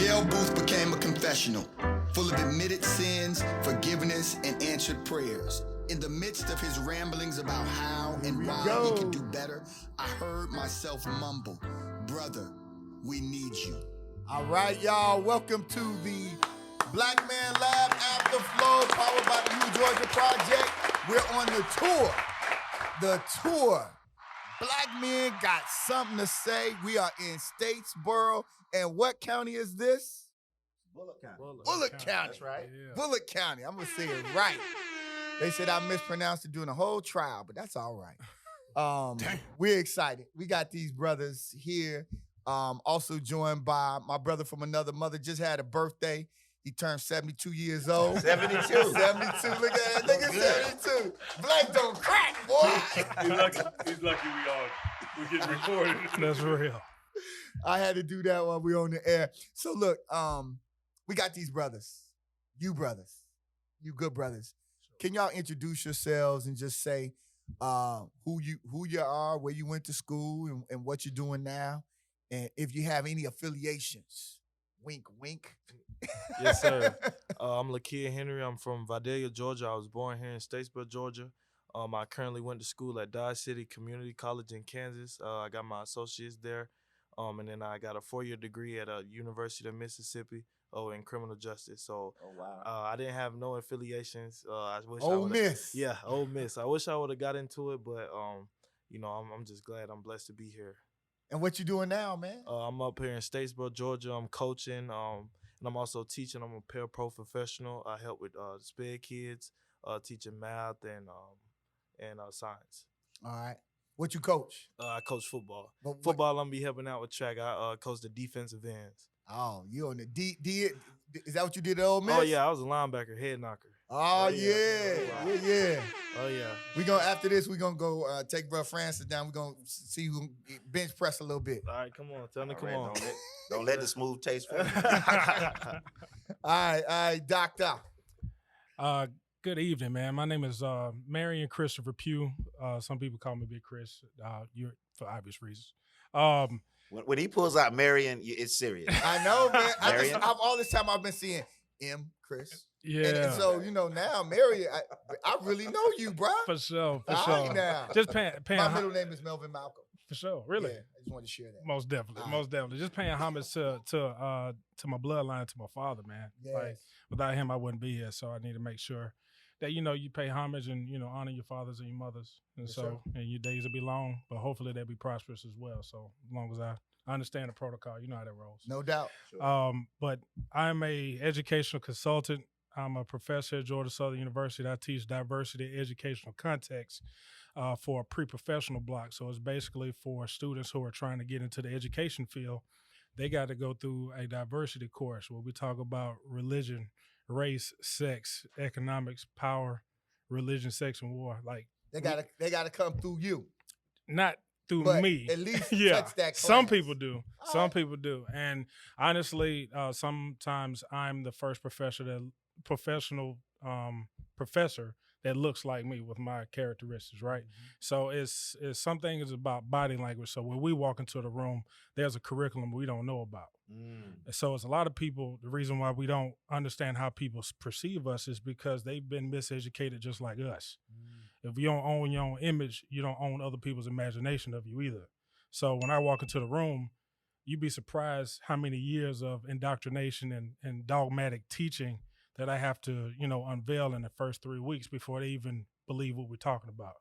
jail booth became a confessional, full of admitted sins, forgiveness, and answered prayers. In the midst of his ramblings about how and why he could do better, I heard myself mumble, "Brother, we need you." All right, y'all. Welcome to the Black Man Lab Afterflow, powered by the New Georgia Project. We're on the tour. The tour. Black men got something to say. We are in Statesboro. And what county is this? Bullock County. Bullock County. That's right. Yeah. Bullock County. I'm going to say it right. They said I mispronounced it during the whole trial, but that's all right. We're excited. We got these brothers here. Also joined by my brother from another mother, just had a birthday. He turned 72 years old. 72. 72. Look at that nigga, 72. Black don't crack, boy. He's lucky we're getting recorded. That's real. I had to do that while we on the air. So look, we got these brothers. You brothers. You good brothers. Can y'all introduce yourselves and just say who you are, where you went to school, and what you're doing now, and if you have any affiliations? Wink, wink. Yes, sir. I'm Lakia Henry. I'm from Vidalia, Georgia. I was born here in Statesboro, Georgia. I currently went to school at Dodge City Community College in Kansas. I got my associates there. And then I got a 4-year degree at University of Mississippi in criminal justice. So I didn't have no affiliations. I wish Ole Miss. Yeah, Ole Miss. I wish I would have got into it, but I'm just glad I'm blessed to be here. And what you doing now, man? I'm up here in Statesboro, Georgia. I'm coaching, and I'm also teaching. I'm a paraprofessional. I help with SPED kids, teaching math and science. All right. What you coach? I coach football. Football, I'm be helping out with track. I coach the defensive ends. Oh, you on the D? Is that what you did at Ole Miss? Oh yeah, I was a linebacker, head knocker. Oh yeah. Oh yeah. We gonna after this, we gonna go take Bro Francys down. We gonna see who bench press a little bit. All right, come on, tell me, come Right, on. Don't let the smooth taste for you. All right, doctor. Good evening, man. My name is Marion Christopher Pugh. Some people call me Big Chris. You're for obvious reasons. When he pulls out Marion, it's serious. I know, man. Marion? All this time I've been seeing Chris. Yeah. And so now, Marion, I really know you, bro. For sure. All right, now. Just paying. My middle name is Melvin Malcolm. For sure. Really. Yeah, I just wanted to share that. Most definitely. Just paying homage to my bloodline, to my father, man. Yes. Like without him, I wouldn't be here. So I need to make sure that you pay homage and honor your fathers and your mothers, and and your days will be long, but hopefully they'll be prosperous as well. So as long as I understand the protocol, you know how that rolls. No doubt. Sure. But I'm a educational consultant. I'm a professor at Georgia Southern University. I teach diversity educational context for a pre-professional block. So it's basically for students who are trying to get into the education field. They got to go through a diversity course where we talk about religion, race, sex, economics, power, religion, sex, and war. Like they gotta come through you. Not through but me. At least yeah. touch that class. Some people do. Some people do. And honestly, sometimes I'm the first professional professor that looks like me with my characteristics, right? Mm-hmm. So it's some things about body language. So when we walk into the room, there's a curriculum we don't know about. And so it's a lot of people, the reason why we don't understand how people perceive us is because they've been miseducated just like us. If you don't own your own image, you don't own other people's imagination of you either. So when I walk into the room, you'd be surprised how many years of indoctrination and dogmatic teaching that I have to, unveil in the first 3 weeks before they even believe what we're talking about.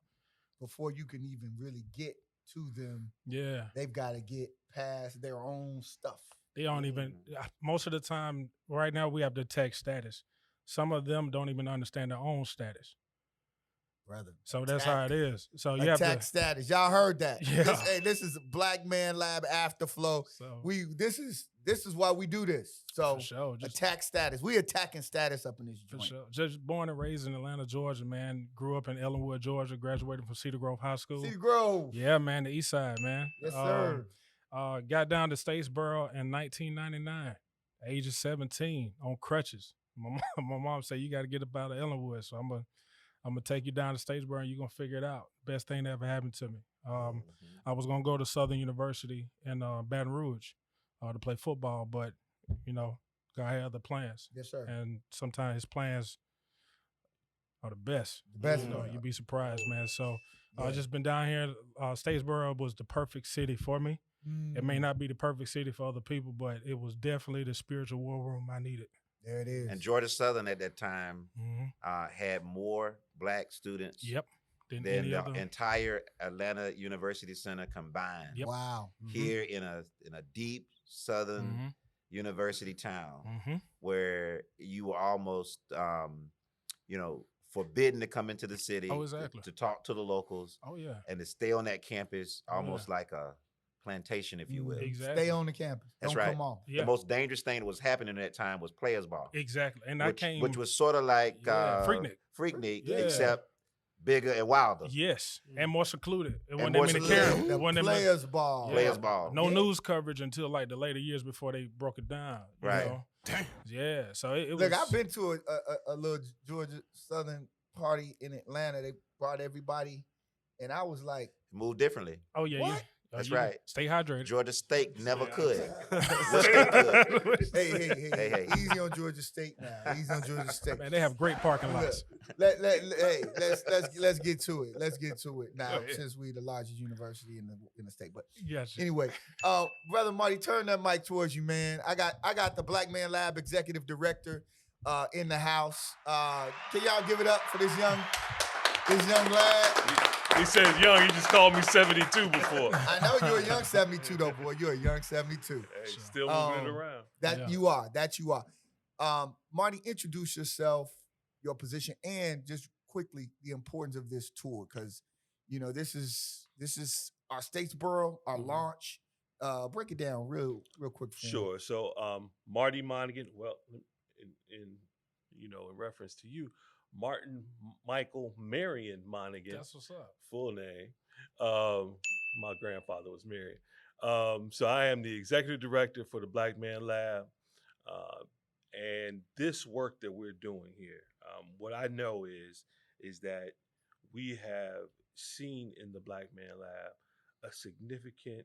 Before you can even really get to them, yeah, they've got to get past their own stuff. They don't even, most of the time, right now we have the tech status. Some of them don't even understand their own status. Brother. So that's how it is. So you attack have to, status. Y'all heard that. Yeah. This is Black Man Lab Afterflow. So, this is why we do this. So for sure. attack status. We attacking status up in this joint. For sure. Just born and raised in Atlanta, Georgia, man. Grew up in Ellenwood, Georgia. Graduated from Cedar Grove High School. Cedar Grove. Yeah, man. The east side, man. Yes, sir. Got down to Statesboro in 1999, age of 17, on crutches. My mom said, you got to get up out of Ellenwood. So I'm gonna take you down to Statesboro and you're going to figure it out. Best thing that ever happened to me. I was going to go to Southern University in Baton Rouge to play football, but God had other plans. Yes, sir. And sometimes his plans are the best. The best. You'd be surprised, man. So Yeah. I just been down here. Statesboro was the perfect city for me. It may not be the perfect city for other people, but it was definitely the spiritual war room I needed. There it is. And Georgia Southern at that time Mm-hmm. had more black students Yep. Than than any the other. entire Atlanta University Center combined. Yep. Wow. Here in a deep southern university town Mm-hmm. where you were almost forbidden to come into the city Oh, exactly. to talk to the locals Oh, yeah. and to stay on that campus Oh, almost yeah. like a plantation, if you will. Exactly. Stay on the campus. That's Don't right. come off. Yeah. The most dangerous thing that was happening at that time was players ball. Exactly. And which was sort of like Freaknik. Freaknik, Yeah. except bigger and wilder. Yes, and more secluded. It wasn't more that many secluded. cameras. The It wasn't that much- players ball. Yeah. Players ball. No news coverage until like the later years before they broke it down. you Right. know? Yeah. So it was. Look, I've been to a little Georgia Southern party in Atlanta. They brought everybody, and I was like, Moved differently. Oh yeah. What? That's you right. Stay hydrated. Georgia State never Yeah. could. hey, Hey. easy on Georgia State now. Easy on Georgia State. Man, they have great parking Look, lots. let's get to it. Let's get to it now, Go ahead. since we're the largest university in the state. But Yes. anyway, brother Marty, turn that mic towards you, man. I got the Black Man Lab executive director in the house. Can y'all give it up for this young lad? He says young. He just called me 72 before. I know you're a young 72 though, boy. You're a young 72. Hey, still moving it around. That you are. Marty, introduce yourself, your position, and just quickly the importance of this tour, because this is our Statesboro, our launch. Break it down real quick. For me. Sure. So, Marty Monegain. Well, in reference to you, Martin Michael Marion Monegain. That's what's up. Full name. My grandfather was Marion. So I am the executive director for the Black Man Lab, and this work that we're doing here. What I know is that we have seen in the Black Man Lab a significant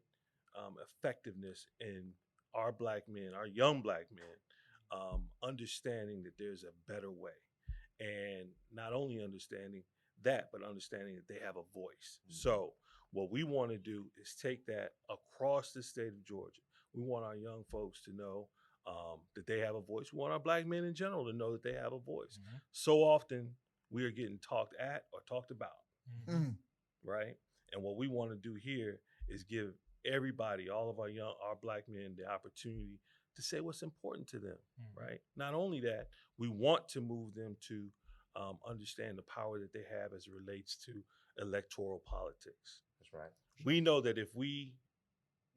effectiveness in our black men, our young black men, understanding that there's a better way. And not only understanding that, but understanding that they have a voice. So what we want to do is take that across the state of Georgia. We want our young folks to know that they have a voice. We want our black men in general to know that they have a voice. Mm-hmm. So often we are getting talked at or talked about, Mm. right? And what we want to do here is give everybody, all of our black men, the opportunity to say what's important to them, right? Not only that, we want to move them to understand the power that they have as it relates to electoral politics. That's right. We know that if we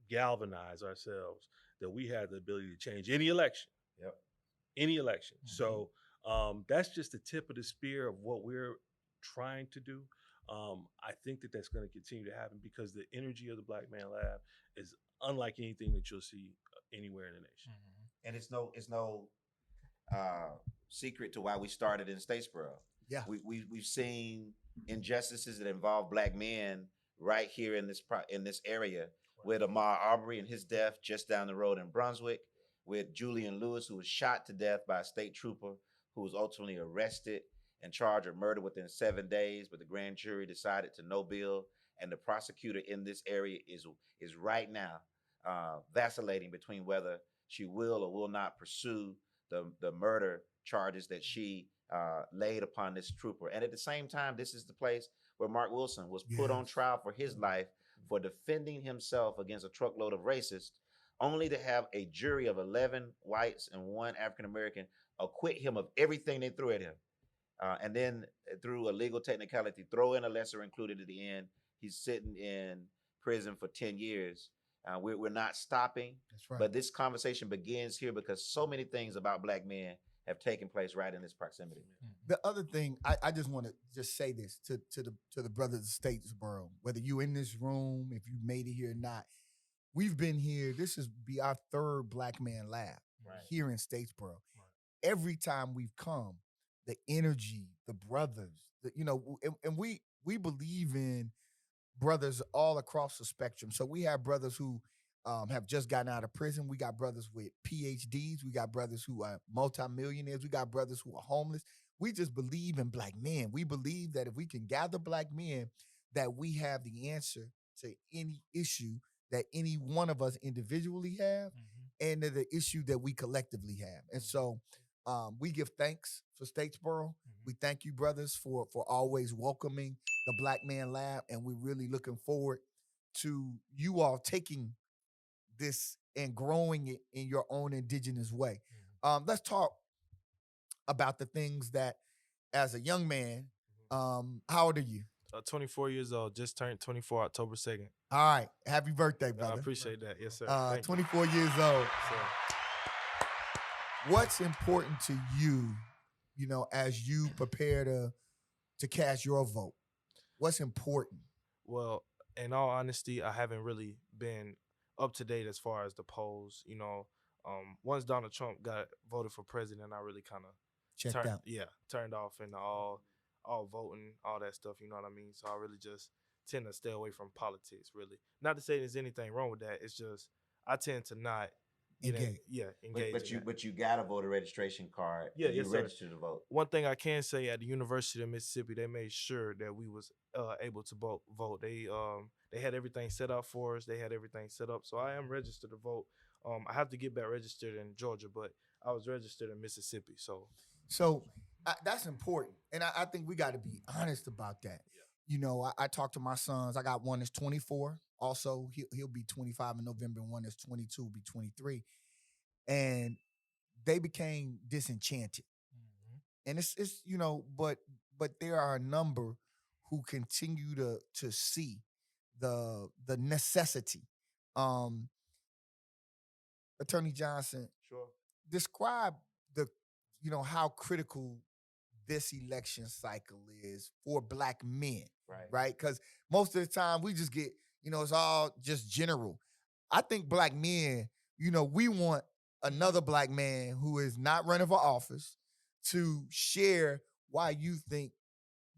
galvanize ourselves, that we have the ability to change any election. Yep. Any election. So that's just the tip of the spear of what we're trying to do. I think that that's going to continue to happen because the energy of the Black Man Lab is unlike anything that you'll see anywhere in the nation. And it's no secret to why we started in Statesboro. Yeah. We've seen injustices that involve black men right here in this area, with Ahmaud Arbery and his death just down the road in Brunswick, with Julian Lewis, who was shot to death by a state trooper who was ultimately arrested and charged with murder within 7 days, but the grand jury decided to no bill, and the prosecutor in this area is right now vacillating between whether she will or will not pursue the murder charges that she laid upon this trooper. And at the same time, this is the place where Mark Wilson was put on trial for his life for defending himself against a truckload of racists, only to have a jury of 11 whites and 1 African-American acquit him of everything they threw at him. And then through a legal technicality, throw in a lesser included at the end. He's sitting in prison for 10 years. We're not stopping. That's right. But this conversation begins here because so many things about black men have taken place right in this proximity. The other thing, I just want to just say this to the brothers of Statesboro, whether you in this room, if you made it here or not, we've been here. This is be our 3rd Black Man Lab here in Statesboro. Right. Every time we've come, the energy, the brothers, and we believe in brothers all across the spectrum. So we have brothers who have just gotten out of prison. We got brothers with PhDs. We got brothers who are multimillionaires. We got brothers who are homeless. We just believe in black men. We believe that if we can gather black men, that we have the answer to any issue that any one of us individually have, and to the issue that we collectively have. And so we give thanks for Statesboro. We thank you, brothers, for always welcoming the Black Man Lab, and we're really looking forward to you all taking this and growing it in your own indigenous way. Let's talk about the things that, as a young man, how old are you? 24 years old, just turned 24 October 2nd. All right. Happy birthday, brother. I appreciate that. Yes, sir. 24 years old. Sir. What's important to you, as you prepare to cast your vote? What's important? Well, in all honesty, I haven't really been up to date as far as the polls. Once Donald Trump got voted for president, I really kind of turned off into all voting, all that stuff. You know what I mean? So I really just tend to stay away from politics. Really, not to say there's anything wrong with that. It's just I tend to not engage. But you got a voter registration card. Yeah, you yes, registered to vote. One thing I can say, at the University of Mississippi, they made sure that we was able to vote. They had everything set up for us. They had everything set up. So I am registered to vote. I have to get back registered in Georgia, but I was registered in Mississippi. So that's important. And I think we got to be honest about that. Yeah. I talk to my sons. I got one that's 24. Also, he'll be 25 in November, and one that's 22 will be 23. And they became disenchanted. And it's but there are a number who continue to see the necessity. Attorney Johnson, sure. Describe how critical this election cycle is for Black men, right? Because most of the time we just get, it's all just general. I think Black men, we want another Black man who is not running for office to share why you think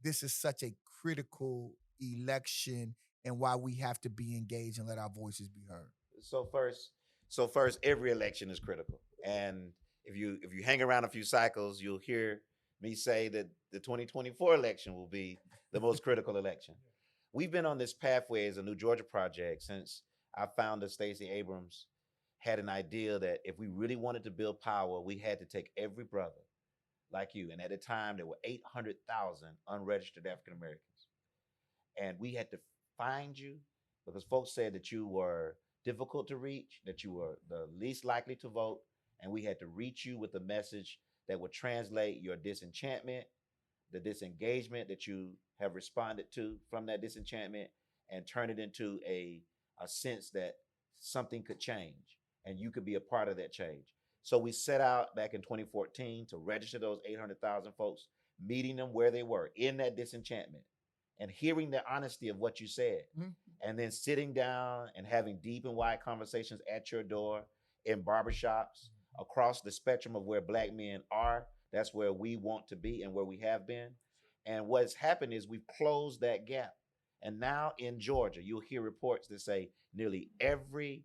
this is such a critical election and why we have to be engaged and let our voices be heard. So first, every election is critical. And if you hang around a few cycles, you'll hear me say that the 2024 election will be the most critical election. We've been on this pathway as a New Georgia project since our founder, Stacey Abrams, had an idea that if we really wanted to build power, we had to take every brother like you. And at the time, there were 800,000 unregistered African Americans. And we had to find you because folks said that you were difficult to reach, that you were the least likely to vote, and we had to reach you with a message that would translate your disenchantment, the disengagement that you have responded to from that disenchantment, and turn it into a sense that something could change and you could be a part of that change. So we set out back in 2014 to register those 800,000 folks, meeting them where they were in that disenchantment and hearing the honesty of what you said, and then sitting down and having deep and wide conversations at your door, in barbershops, across the spectrum of where Black men are. That's where we want to be and where we have been. And what's happened is we've closed that gap. And now in Georgia, you'll hear reports that say nearly every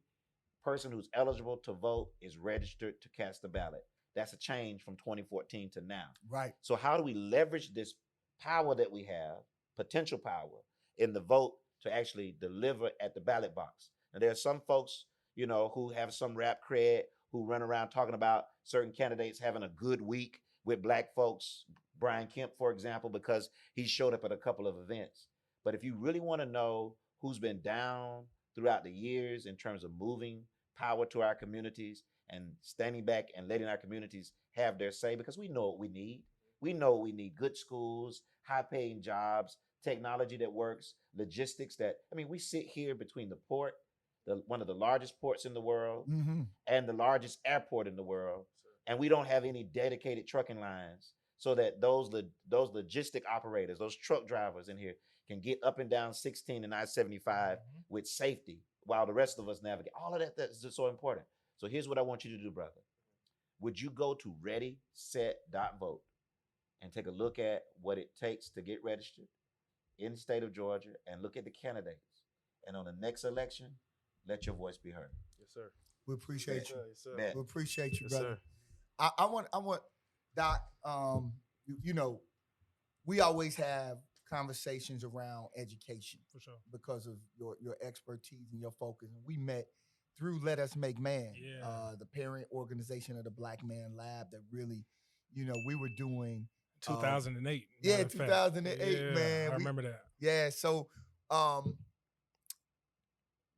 person who's eligible to vote is registered to cast a ballot. That's a change from 2014 to now. Right. So how do we leverage this power that we have, potential power, in the vote to actually deliver at the ballot box? And there are some folks, who have some rap cred, who run around talking about certain candidates having a good week with Black folks. Brian Kemp, for example, because he showed up at a couple of events. But if you really want to know who's been down throughout the years in terms of moving power to our communities and standing back and letting our communities have their say, because we know what we need. We know we need good schools, high-paying jobs, technology that works, logistics we sit here between the port, one of the largest ports in the world, and the largest airport in the world, and we don't have any dedicated trucking lines so that those logistic operators, those truck drivers in here can get up and down 16 and I-75 with safety while the rest of us navigate. All of that's just so important. So here's what I want you to do, brother. Would you go to readyset.vote and take a look at what it takes to get registered in the state of Georgia and look at the candidates? And on the next election, let your voice be heard. Yes, sir. We appreciate you. Yes, sir. Bet. We appreciate you, Yes, brother. sir. I want Doc. You know, we always have conversations around education For sure. because of your expertise and your focus. And we met through Let Us Make Man, Yeah. the parent organization of the Black Man Lab that really, we were doing 2008. yeah, matter of fact. 2008, Yeah, man. I We- remember that. Yeah. So,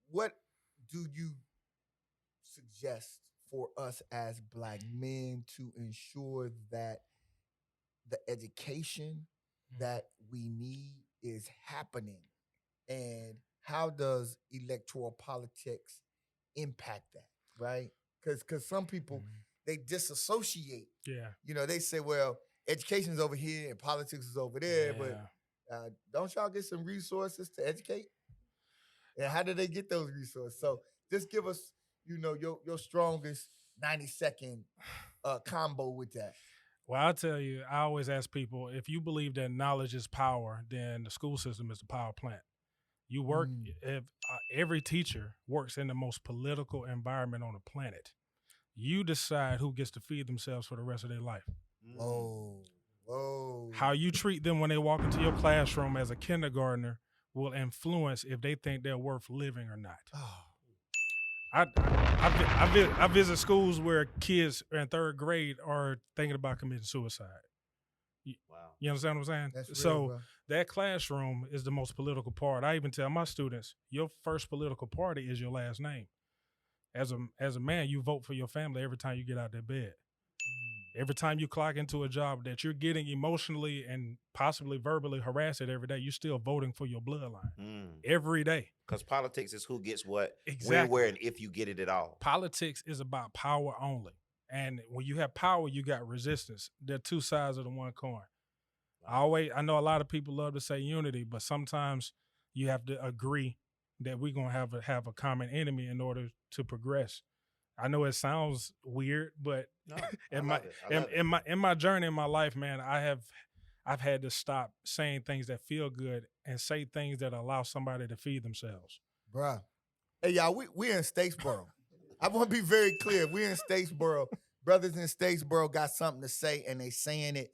what do you suggest for us as Black men to ensure that the education that we need is happening? And how does electoral politics impact that, right? Because some people, they disassociate. Yeah. They say, well, education's over here and politics is over there, but don't y'all get some resources to educate? And how do they get those resources? So just give us, your strongest 90-second combo with that. Well, I'll tell you, I always ask people, if you believe that knowledge is power, then the school system is the power plant. You work, if every teacher works in the most political environment on the planet. You decide who gets to feed themselves for the rest of their life. Whoa. How you treat them when they walk into your classroom as a kindergartner will influence if they think they're worth living or not. I visit schools where kids in third grade are thinking about committing suicide. Wow. You understand what I'm saying? That's real, So bro. that classroom is the most political part. I even tell my students, your first political party is your last name. As a man, you vote for your family every time you get out of bed. Every time you clock into a job that you're getting emotionally and possibly verbally harassed at every day, you're still voting for your bloodline every day. Because politics is who gets what, Exactly. when, where, and if you get it at all. Politics is about power only. And when you have power, you got resistance. They're two sides of the one coin. I know a lot of people love to say unity, but sometimes you have to agree that we're gonna have a common enemy in order to progress. I know it sounds weird, but in my journey in my life, man, I've had to stop saying things that feel good and say things that allow somebody to feed themselves. Bruh. Hey, y'all, we in Statesboro. I want to be very clear. We're in Statesboro. Brothers in Statesboro got something to say, and they saying it.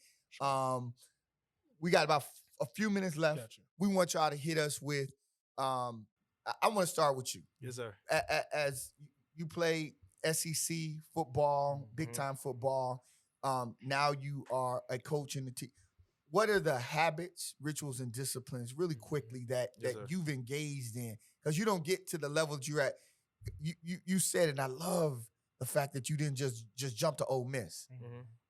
We got about a few minutes left. Gotcha. We want y'all to hit us with, I want to start with you. Yes, sir. As you played SEC football, big-time football, now you are a coach in the team. What are the habits, rituals, and disciplines, really quickly, that Yes, sir. you've engaged in? Because you don't get to the level that you're at. You said, and I love the fact that you didn't just jump to Ole Miss.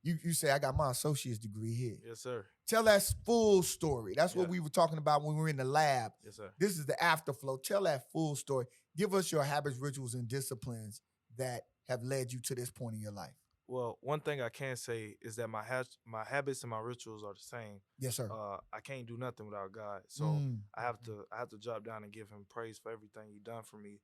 You say, I got my associate's degree here. Yes, sir. Tell that full story. That's what Yeah. we were talking about when we were in the lab. Yes, sir. This is the afterflow. Tell that full story. Give us your habits, rituals, and disciplines that have led you to this point in your life. Well, one thing I can say is that my habits and my rituals are the same. Yes, sir. I can't do nothing without God, so I have to drop down and give Him praise for everything He done for me.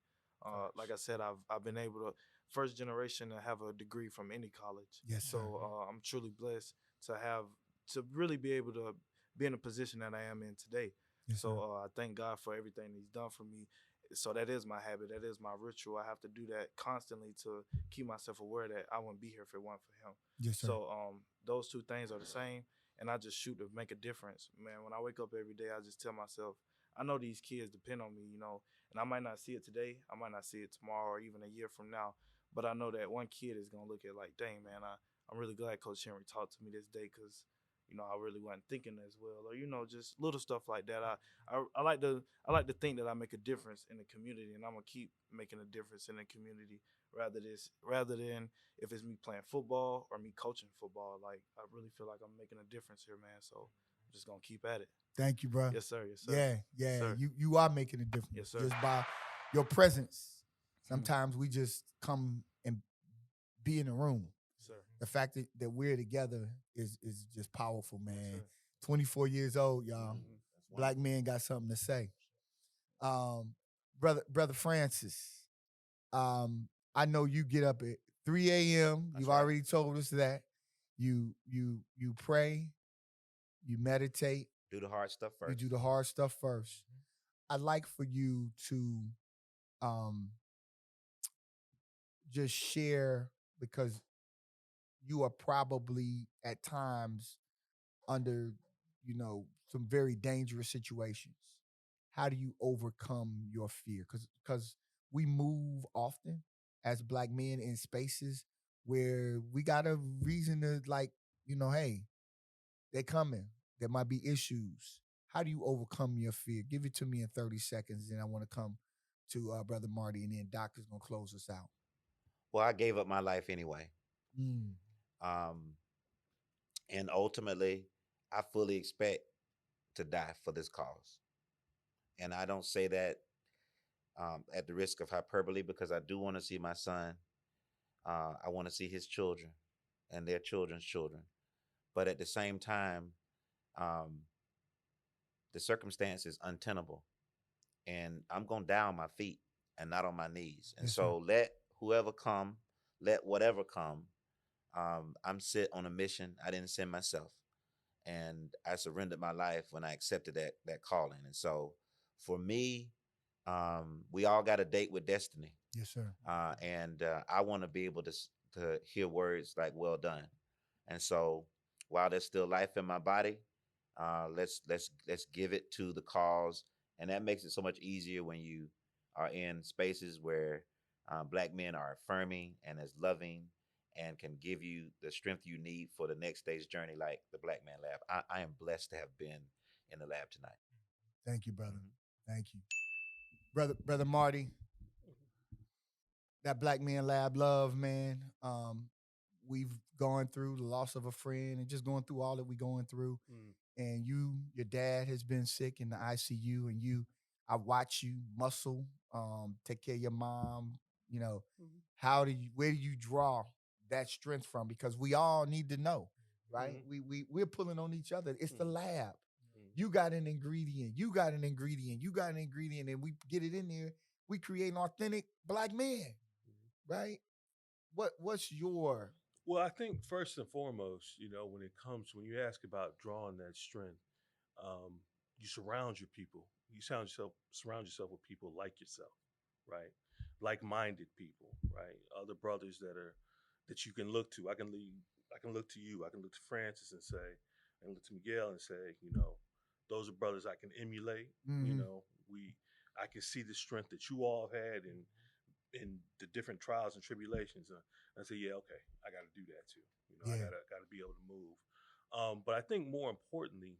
Like I said, I've been able to, first generation, to have a degree from any college. Yes, sir. So I'm truly blessed to really be able to be in a position that I am in today. Yes, So I thank God for everything He's done for me. So that is my habit. That is my ritual. I have to do that constantly to keep myself aware that I wouldn't be here if it weren't for Him. Yes, sir. So those two things are the same, and I just shoot to make a difference. Man, when I wake up every day, I just tell myself, I know these kids depend on me, and I might not see it today, I might not see it tomorrow or even a year from now, but I know that one kid is going to look at it like, dang, man, I'm really glad Coach Henry talked to me this day because, I really wasn't thinking as well, or, just little stuff like that. I like to think that I make a difference in the community, and I'm going to keep making a difference in the community rather than if it's me playing football or me coaching football. Like, I really feel like I'm making a difference here, man, so I'm just going to keep at it. Thank you, bro. Yes, sir. Yes, sir. Yeah. Sir. You are making a difference. Yes, sir. Just by your presence. Sometimes we just come and be in the room. Sir. The fact that we're together is just powerful, man. Yes, 24 years old, y'all. Black men got something to say. Brother Francys, I know you get up at 3 a.m. You've already told us that. You pray, you meditate. Do the hard stuff first. You do the hard stuff first. I'd like for you to just share, because you are probably at times under, some very dangerous situations. How do you overcome your fear? Because we move often as Black men in spaces where we got a reason to, like, hey, they're coming. There might be issues. How do you overcome your fear? Give it to me in 30 seconds, and I want to come to Brother Marty, and then Doc is going to close us out. Well, I gave up my life anyway. Mm. And ultimately, I fully expect to die for this cause. And I don't say that at the risk of hyperbole, because I do want to see my son. I want to see his children and their children's children. But at the same time, the circumstance is untenable. And I'm going to die on my feet and not on my knees. And so let whoever come, let whatever come. I'm set on a mission. I didn't send myself. And I surrendered my life when I accepted that calling. And so for me, we all got a date with destiny. Yes, sir. And I want to be able to hear words like "well done." And so while there's still life in my body, let's give it to the cause. And that makes it so much easier when you are in spaces where Black men are affirming and as loving and can give you the strength you need for the next day's journey, like the Black Man Lab. I am blessed to have been in the lab tonight. Thank you, brother. Thank you. Brother Marty, that Black Man Lab love, man. We've gone through the loss of a friend and just going through all that we're going through. And your dad has been sick in the ICU, and I watch you muscle, take care of your mom. Where do you draw that strength from? Because we all need to know, right? We're pulling on each other. It's the lab. You got an ingredient. You got an ingredient. You got an ingredient, and we get it in there. We create an authentic Black man, right? What's your? Well, I think first and foremost, when you ask about drawing that strength, you surround surround yourself with people like yourself, right? Like-minded people, right? Other brothers that you can look to. I can look to you. I can look to Francys and say, and look to Miguel and say, those are brothers I can emulate. Mm-hmm. I can see the strength that you all have had in the different trials and tribulations. I say, yeah, okay, I got to do that too. I got to be able to move. But I think more importantly,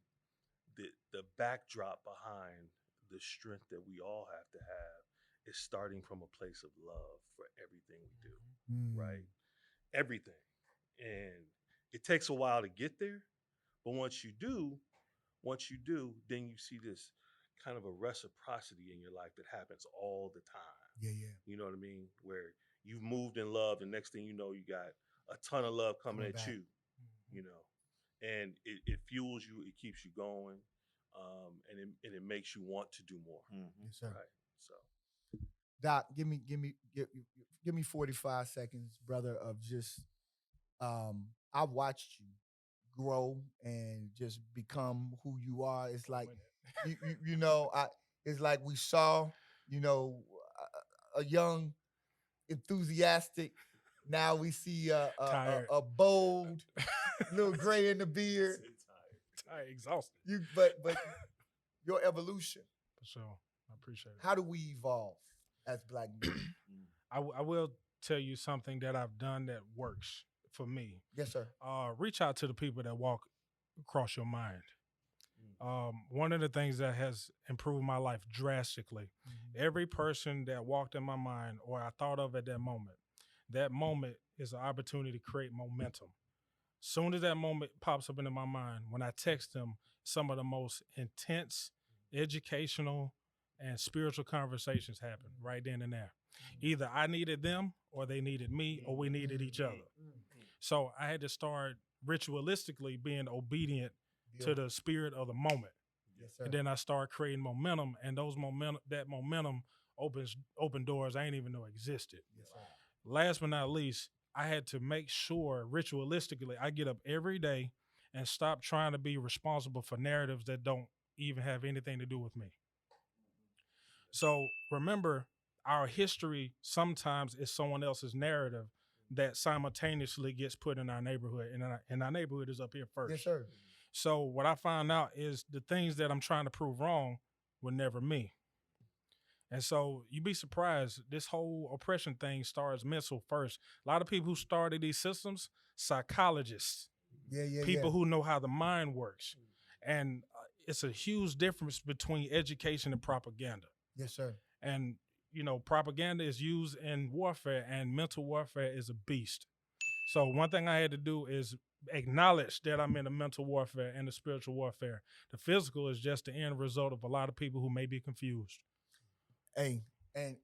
the backdrop behind the strength that we all have to have is starting from a place of love for everything we do, right? Everything. And it takes a while to get there, but once you do, then you see this kind of a reciprocity in your life that happens all the time. Yeah. You know what I mean? Where you've moved in love, and next thing you know, you got a ton of love coming at you, and it fuels you, it keeps you going, and it makes you want to do more. Yes, sir. Right. So, Doc, give me 45 seconds, brother, of just I watched you grow and just become who you are. It's like it's like we saw, a young, enthusiastic. Now we see a bold, little gray in the beard. Tired, exhausted. But your evolution. For sure, I appreciate it. How do we evolve as Black men? I will tell you something that I've done that works for me. Yes, sir. Reach out to the people that walk across your mind. One of the things that has improved my life drastically, every person that walked in my mind or I thought of at that moment is an opportunity to create momentum. Soon as that moment pops up into my mind, when I text them, some of the most intense, educational, and spiritual conversations happen right then and there. Either I needed them or they needed me or we needed each other. So I had to start ritualistically being obedient to the spirit of the moment. Yes, sir. And then I start creating momentum, and that momentum open doors I ain't even know existed. Yes, sir. Last but not least, I had to make sure ritualistically I get up every day and stop trying to be responsible for narratives that don't even have anything to do with me. So remember, our history sometimes is someone else's narrative that simultaneously gets put in our neighborhood, and our neighborhood is up here first. Yes, sir. So what I found out is the things that I'm trying to prove wrong were never me. And so you'd be surprised, this whole oppression thing starts mental first. A lot of people who started these systems, psychologists, people who know how the mind works. And it's a huge difference between education and propaganda. Yes, sir. And, you know, propaganda is used in warfare, and mental warfare is a beast. So one thing I had to do is acknowledge that I'm in the mental warfare and the spiritual warfare. The physical is just the end result of a lot of people who may be confused. Hey, and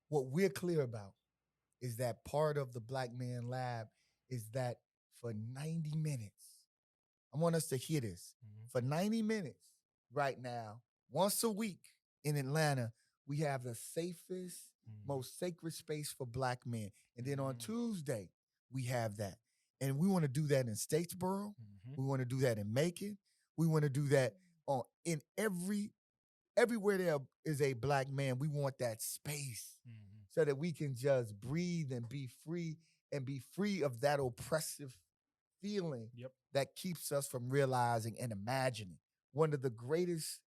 what we're clear about is that part of the Black Man Lab is that for 90 minutes, I want us to hear this. For 90 minutes right now, once a week in Atlanta, we have the safest, most sacred space for Black men. And then on Tuesday, we have that. And we want to do that in Statesboro. We want to do that in Macon. We want to do that in everywhere there is a Black man. We want that space so that we can just breathe and be free of that oppressive feeling that keeps us from realizing and imagining. One of the greatest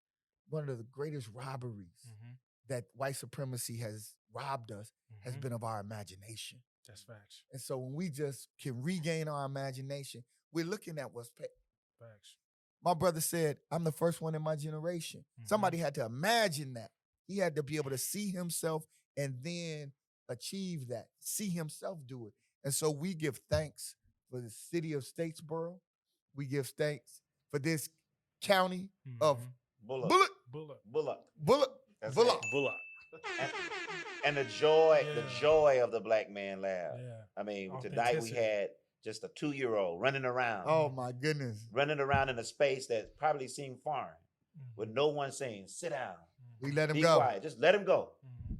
robberies that white supremacy has robbed us has been of our imagination. That's facts. And so when we just can regain our imagination, we're looking at what's facts. My brother said, I'm the first one in my generation. Somebody had to imagine that. He had to be able to see himself and then achieve that, see himself do it. And so we give thanks for the city of Statesboro. We give thanks for this county of Bullock. And the joy of the Black Man Lab. Yeah. I mean, tonight we had just a 2-year-old running around. Oh my goodness. Running around in a space that probably seemed foreign, with no one saying, sit down. We let him be go. Quiet. Just let him go.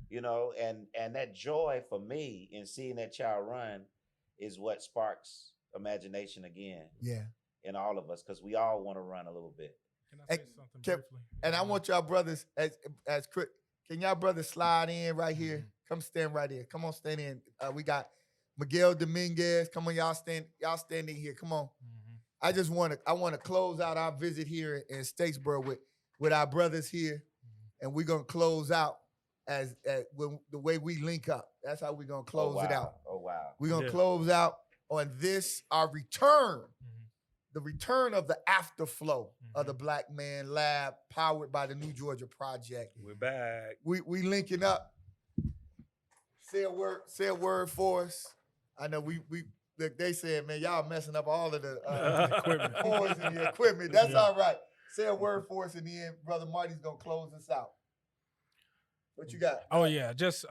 You know, and that joy for me in seeing that child run is what sparks imagination again. Yeah. In all of us, because we all want to run a little bit. Can I say something briefly? And I want y'all brothers, as Chris, can y'all brothers slide in right here? Come stand right here. Come on, stand in. We got Miguel Dominguez. Come on, y'all stand in here. Come on. I want to close out our visit here in Statesboro with our brothers here, and we're gonna close out as the way we link up. That's how we're gonna close it out. Oh wow. We're gonna close out on this, our return. The return of the afterflow of the Black Man Lab, powered by the New Georgia Project. We're back. We linking up. Say a word for us. I know they said, man, y'all messing up all of the equipment. Boards and the equipment. That's all right. Say a word for us, and then Brother Marty's gonna close us out. What you got? Oh yeah, just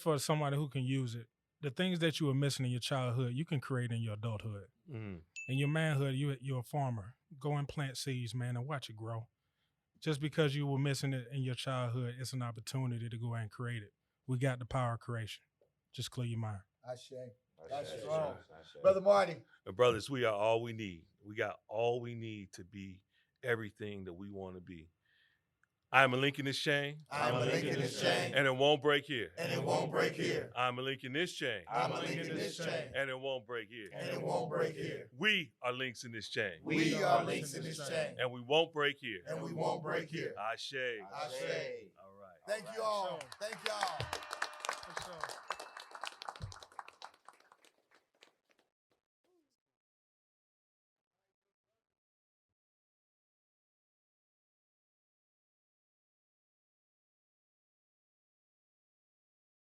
for somebody who can use it. The things that you were missing in your childhood, you can create in your adulthood. In your manhood, you're a farmer. Go and plant seeds, man, and watch it grow. Just because you were missing it in your childhood, it's an opportunity to go and create it. We got the power of creation. Just clear your mind. Ashe. Brother Marty. And brothers, we are all we need. We got all we need to be everything that we want to be. I am a link in this chain. I'm a link in this chain. And it won't break here. And it won't break here. I'm a link in this chain. I'm a link in this chain. And it won't break here. And it won't break here. We are links in this chain. We are links in this chain. And we won't break here. And we won't break here. Ashe. Ashe. All right. Thank you all. Thank y'all.